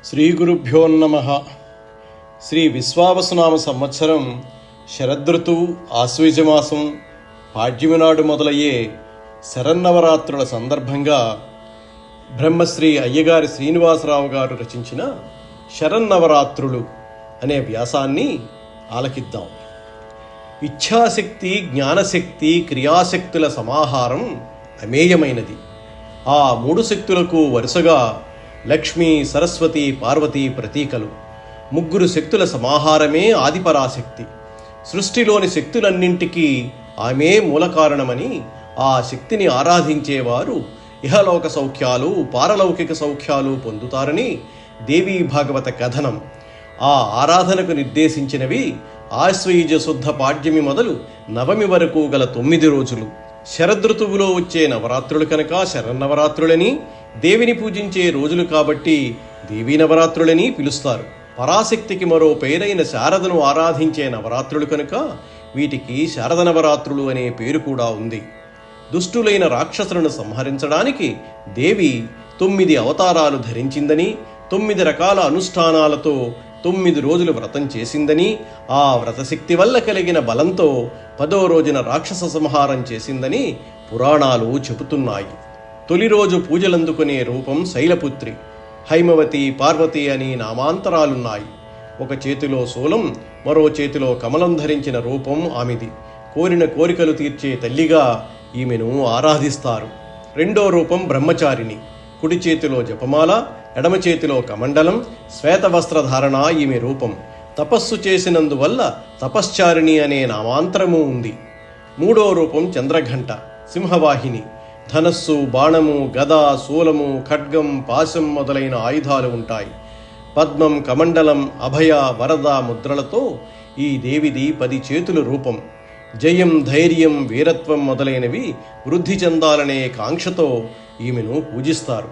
శ్రీగురుభ్యోన్నమః. శ్రీ విశ్వావసునామ సంవత్సరం శరదృతువు ఆశ్వయుజమాసం పాడ్యమి నాడు మొదలయ్యే శరన్నవరాత్రుల సందర్భంగా బ్రహ్మశ్రీ అయ్యగారి శ్రీనివాసరావు గారు రచించిన శరన్నవరాత్రులు అనే వ్యాసాన్ని ఆలకిద్దాం. ఇచ్ఛాశక్తి, జ్ఞానశక్తి, క్రియాశక్తుల సమాహారం అమేయమైనది. ఆ మూడు శక్తులకు వరుసగా లక్ష్మీ, సరస్వతి, పార్వతి ప్రతీకలు. ముగ్గురు శక్తుల సమాహారమే ఆదిపరాశక్తి. సృష్టిలోని శక్తులన్నింటికీ ఆమె మూల కారణమని, ఆ శక్తిని ఆరాధించేవారు ఇహలోక సౌఖ్యాలు, పారలౌకిక సౌఖ్యాలు పొందుతారని దేవీ భాగవత కథనం. ఆ ఆరాధనకు నిర్దేశించినవి ఆశ్వయుజ శుద్ధ పాడ్యమి మొదలు నవమి వరకు గల 9 రోజులు. శరదృతువులో వచ్చే నవరాత్రులు కనుక శరన్నవరాత్రులని, దేవిని పూజించే రోజులు కాబట్టి దేవీ నవరాత్రులని పిలుస్తారు. పరాశక్తికి మరో పేరైన శారదను ఆరాధించే నవరాత్రులు కనుక వీటికి శారద నవరాత్రులు అనే పేరు కూడా ఉంది. దుష్టులైన రాక్షసులను సంహరించడానికి దేవి 9 అవతారాలు ధరించిందని, 9 రకాల అనుష్ఠానాలతో 9 రోజులు వ్రతం చేసిందని, ఆ వ్రతశక్తి వల్ల కలిగిన బలంతో 10వ రోజున రాక్షస సంహారం చేసిందని పురాణాలు చెబుతున్నాయి. తొలి రోజు పూజలందుకునే రూపం శైలపుత్రి, హైమవతి, పార్వతి అని నామాంతరాలున్నాయి. ఒక చేతిలో శూలం, మరో చేతిలో కమలం ధరించిన రూపం ఆమెది. కోరిన కోరికలు తీర్చే తల్లిగా ఈమెను ఆరాధిస్తారు. రెండో రూపం బ్రహ్మచారిణి. కుడి చేతిలో జపమాల, ఎడమ చేతిలో కమండలం, శ్వేత వస్త్రధారణ ఈమె రూపం. తపస్సు చేసినందువల్ల తపశ్చారిణి అనే నామాంతరము ఉంది. మూడో రూపం చంద్రఘంట, సింహవాహిని. ధనస్సు, బాణము, గద, శూలము, ఖడ్గం, పాశం మొదలైన ఆయుధాలు ఉంటాయి. పద్మం, కమండలం, అభయ, వరద ముద్రలతో ఈ దేవిది 10 చేతుల రూపం. జయం, ధైర్యం, వీరత్వం మొదలైనవి వృద్ధి చెందాలనే కాంక్షతో ఈమెను పూజిస్తారు.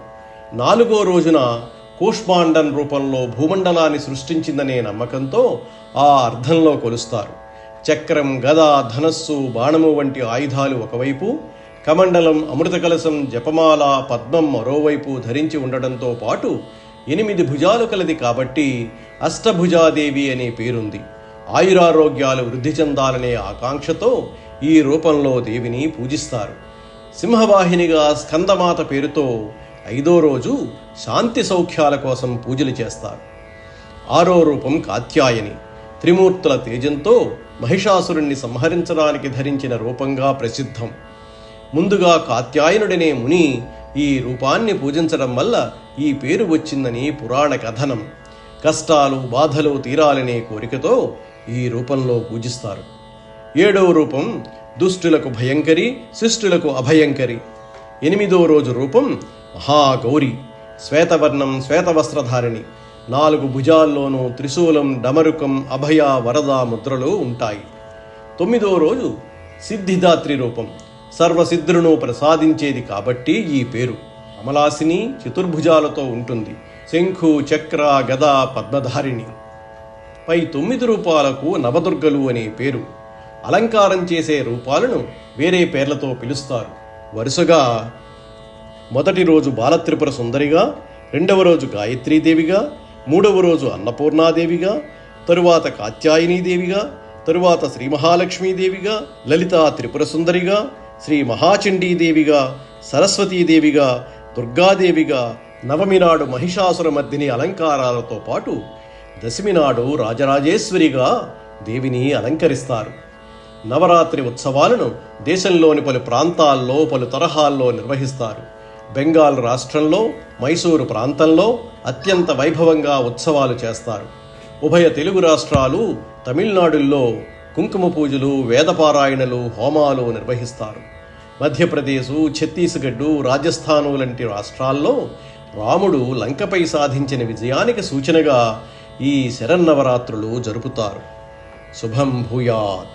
4వ రోజున కూష్మాండన్ రూపంలో భూమండలాన్ని సృష్టించిందనే నమ్మకంతో ఆ అర్థంలో కొలుస్తారు. చక్రం, గద, ధనస్సు, బాణము వంటి ఆయుధాలు ఒకవైపు, కమండలం, అమృత కలశం, జపమాల, పద్మం మరోవైపు ధరించి ఉండడంతో పాటు 8 భుజాలు కలది కాబట్టి అష్టభుజాదేవి అనే పేరుంది. ఆయురారోగ్యాలు వృద్ధి చెందాలనే ఆకాంక్షతో ఈ రూపంలో దేవిని పూజిస్తారు. సింహవాహినిగా స్కందమాత పేరుతో 5వ రోజు శాంతి సౌఖ్యాల కోసం పూజలు చేస్తారు. 6వ రూపం కాత్యాయని. త్రిమూర్తుల తేజంతో మహిషాసురుణ్ణి సంహరించడానికి ధరించిన రూపంగా ప్రసిద్ధం. ముందుగా కాత్యాయనుడనే ముని ఈ రూపాన్ని పూజించడం వల్ల ఈ పేరు వచ్చిందని పురాణ కథనం. కష్టాలు, బాధలు తీరాలనే కోరికతో ఈ రూపంలో పూజిస్తారు. 7వ రూపం దుష్టులకు భయంకరి, శిష్టులకు అభయంకరి. 8వ రోజు రూపం మహాగౌరి. శ్వేతవర్ణం, శ్వేతవస్త్రధారిణి. 4 భుజాల్లోనూ త్రిశూలం, డమరుకం, అభయ, వరద ముద్రలు ఉంటాయి. 9వ రోజు సిద్ధిదాత్రి రూపం. సర్వసిద్ధులను ప్రసాదించేది కాబట్టి ఈ పేరు. అమలాసిని చతుర్భుజాలతో ఉంటుంది. శంఖు, చక్ర, గద, పద్మధారిణి. పై 9 రూపాలకు నవదుర్గలు అనే పేరు. అలంకారం చేసే రూపాలను వేరే పేర్లతో పిలుస్తారు. వరుసగా మొదటి రోజు బాలత్రిపుర సుందరిగా, 2వ రోజు గాయత్రీదేవిగా, 3వ రోజు అన్నపూర్ణాదేవిగా, తరువాత కాత్యాయనీదేవిగా, తరువాత శ్రీ మహాలక్ష్మీదేవిగా, లలితా త్రిపుర సుందరిగా, శ్రీ మహాచండీదేవిగా, సరస్వతీదేవిగా, దుర్గాదేవిగా, నవమి నాడు మహిషాసురమర్దిని అలంకారాలతో పాటు దశమి నాడు రాజరాజేశ్వరిగా దేవిని అలంకరిస్తారు. నవరాత్రి ఉత్సవాలను దేశంలోని పలు ప్రాంతాల్లో పలు తరహాల్లో నిర్వహిస్తారు. బెంగాల్ రాష్ట్రంలో మైసూరు ప్రాంతంలో అత్యంత వైభవంగా ఉత్సవాలు చేస్తారు. ఉభయ తెలుగు రాష్ట్రాలు, తమిళనాడుల్లో కుంకుమ పూజలు, వేదపారాయణలు, హోమాలు నిర్వహిస్తారు. మధ్యప్రదేశ్, ఛత్తీస్గఢ్, రాజస్థాను లాంటి రాష్ట్రాల్లో రాముడు లంకపై సాధించిన విజయానికి సూచనగా ఈ శరన్నవరాత్రులు జరుపుతారు. శుభం భూయాత్.